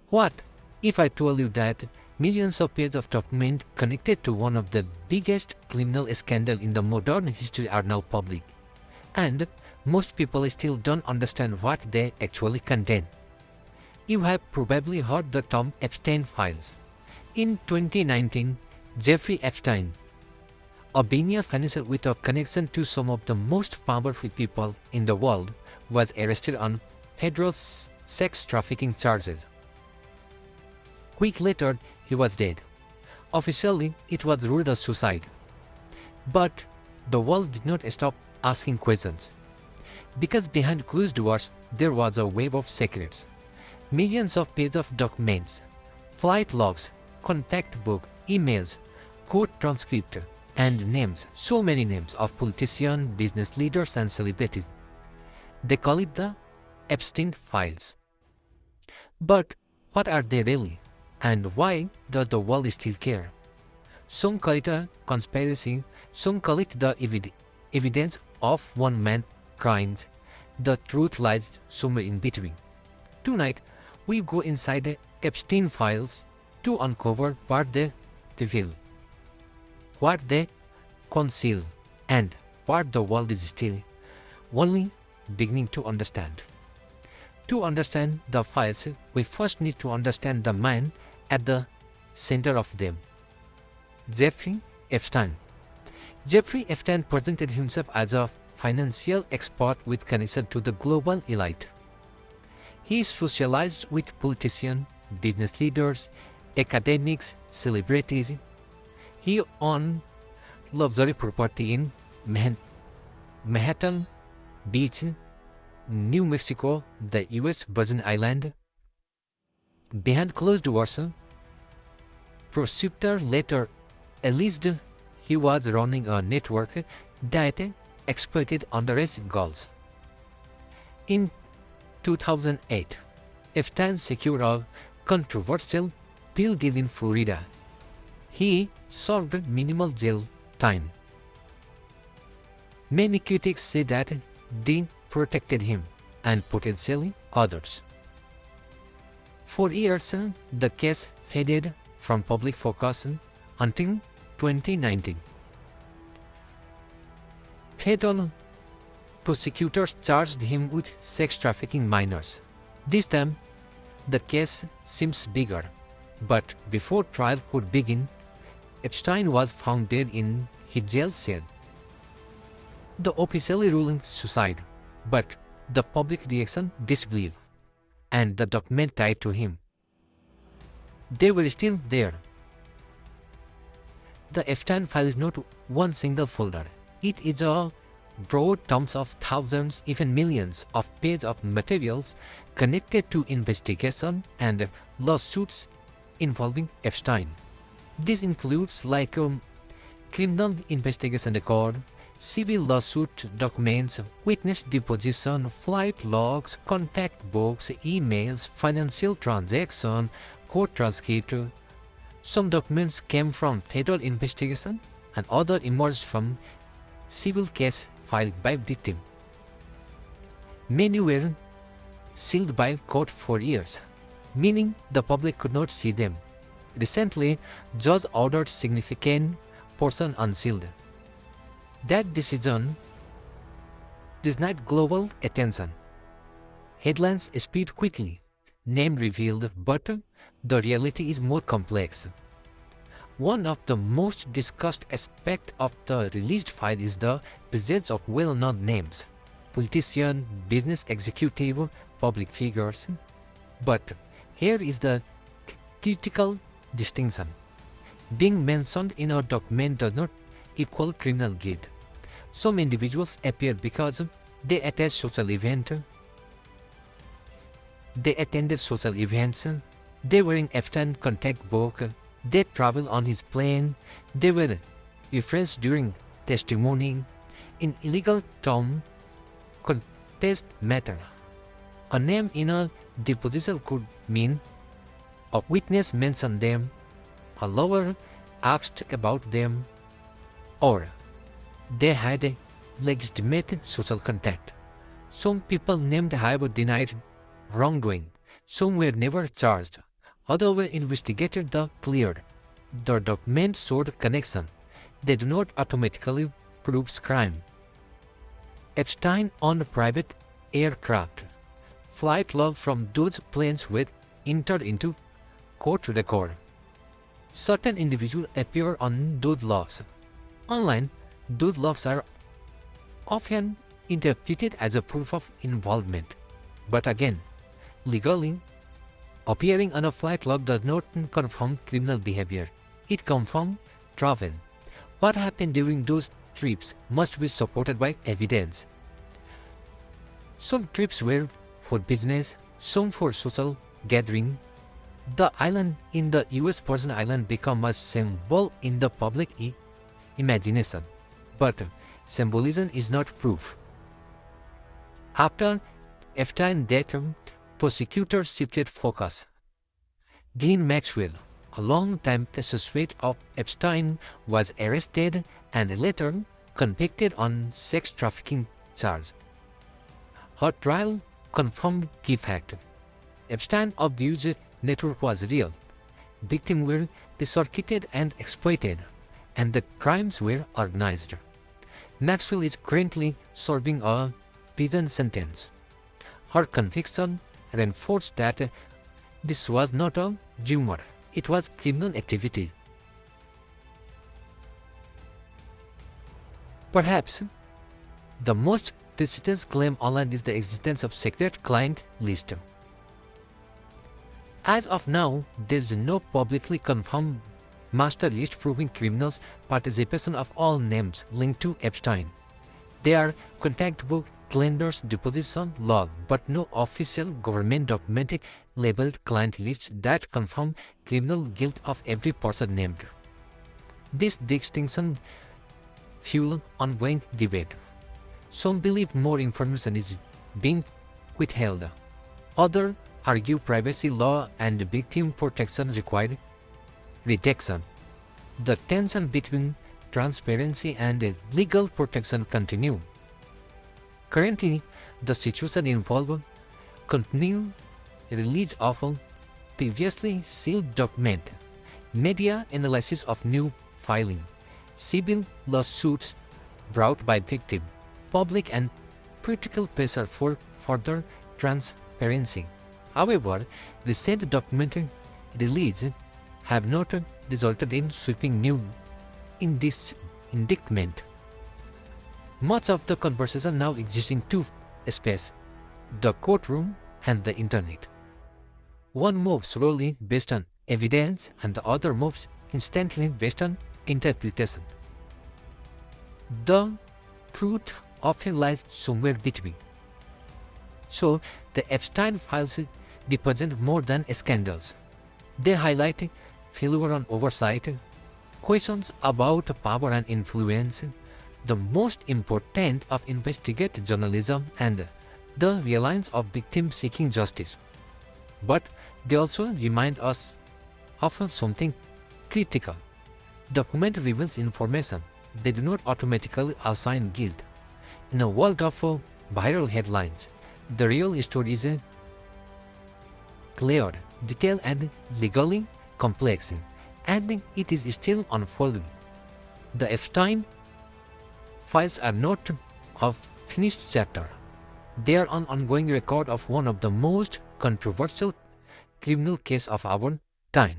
What if I told you that millions of pages of document connected to one of the biggest criminal scandals in the modern history are now public, and most people still don't understand what they actually contain? You have probably heard the term Epstein Files. In 2019, Jeffrey Epstein, a billionaire financier with a connection to some of the most powerful people in the world, was arrested on federal sex trafficking charges. Week later, he was dead. Officially, it was ruled a suicide. But the world did not stop asking questions. Because behind closed doors, there was a web of secrets. Millions of pages of documents, flight logs, contact book, emails, court transcript, and names, so many names of politicians, business leaders, and celebrities. They call it the Epstein Files. But what are they really? And why does the world still care? Some call it a conspiracy, some call it the evidence of one man's crimes. The truth lies somewhere in between. Tonight, we go inside the Epstein Files to uncover what they reveal, what they conceal, and what the world is still only beginning to understand. To understand the files, we first need to understand the man at the center of them, Jeffrey Epstein. Jeffrey Epstein presented himself as a financial expert with connection to the global elite. He socialized with politicians, business leaders, academics, celebrities. He owned luxury property in Manhattan Beach, New Mexico, the US Virgin Island. Behind closed doors, prosecutor later alleged he was running a network that exploited underage girls. In 2008, Epstein secured a controversial plea deal in Florida. He served minimal jail time. Many critics say that deal protected him and potentially others. For years, the case faded from public focus until 2019. Federal prosecutors charged him with sex trafficking minors. This time, the case seems bigger, but before trial could begin, Epstein was found dead in his jail cell. The officially ruling suicide, but the public reaction disbelief, and the document tied to him. They were still there. The Epstein file is not one single folder. It is a broad tomes of thousands, even millions of pages of materials connected to investigation and lawsuits involving Epstein. This includes criminal investigation record, civil lawsuit documents, witness deposition, flight logs, contact books, emails, financial transaction, court transcript. Some documents came from federal investigation and others emerged from civil case filed by victim. Many were sealed by court for years, meaning the public could not see them. Recently, judge ordered significant portion unsealed. That decision denied global attention. Headlines spread quickly, name revealed, but the reality is more complex. One of the most discussed aspects of the released file is the presence of well-known names, politicians, business executives, public figures. But here is the critical distinction. Being mentioned in a document does not equal criminal guilt. Some individuals appear because they attend social events. They attended social events. They were in Epstein contact book. They traveled on his plane. They were referenced during testimony. In illegal term, contest matter. A name in a deposition could mean a witness mentioned them, a lawyer asked about them, or they had a legitimate social contact. Some people named have denied wrongdoing. Some were never charged. Although investigators cleared the documents showed connection, they do not automatically prove crime. Epstein owned private aircraft. Flight log from those planes were entered into court record. Certain individuals appear on those logs. Online, those logs are often interpreted as a proof of involvement. But again, legally, appearing on a flight log does not confirm criminal behavior. It confirms travel. What happened during those trips must be supported by evidence. Some trips were for business, some for social gathering. The island in the US Virgin Islands became a symbol in the public imagination, but symbolism is not proof. After Epstein's death, prosecutors shifted focus. Ghislaine Maxwell, a long-time associate of Epstein, was arrested and later convicted on sex trafficking charges. Her trial confirmed key fact. Epstein's abuse network was real. Victims were circuited and exploited, and the crimes were organized. Maxwell is currently serving a prison sentence. Her conviction reinforced that this was not a rumor, it was criminal activity. Perhaps the most prestigious claim online is the existence of secret client list. As of now, there is no publicly confirmed master list proving criminals' participation of all names linked to Epstein. There are contact book, calendars, deposition log, but no official government documented labeled client list that confirm criminal guilt of every person named. This distinction fuels ongoing debate. Some believe more information is being withheld. Others argue privacy law and victim protection require redaction. The tension between transparency and legal protection continue. Currently, the situation involves continued release of previously sealed document, media analysis of new filing, civil lawsuits brought by victim, public and political pressure for further transparency. However, recent document releases have not resulted in sweeping new indictment. Much of the conversation now exists in two spaces, the courtroom and the internet. One moves slowly based on evidence and the other moves instantly based on interpretation. The truth often lies somewhere between. So, the Epstein Files represent more than scandals. They highlight failure on oversight, questions about power and influence, the most important of investigative journalism, and the reliance of victims seeking justice. But they also remind us of something critical. Document reveals information. They do not automatically assign guilt. In a world of viral headlines, the real story is clear, detailed, and legally complex, and it is still unfolding. The Epstein Files are not a finished chapter. They are an ongoing record of one of the most controversial criminal cases of our time.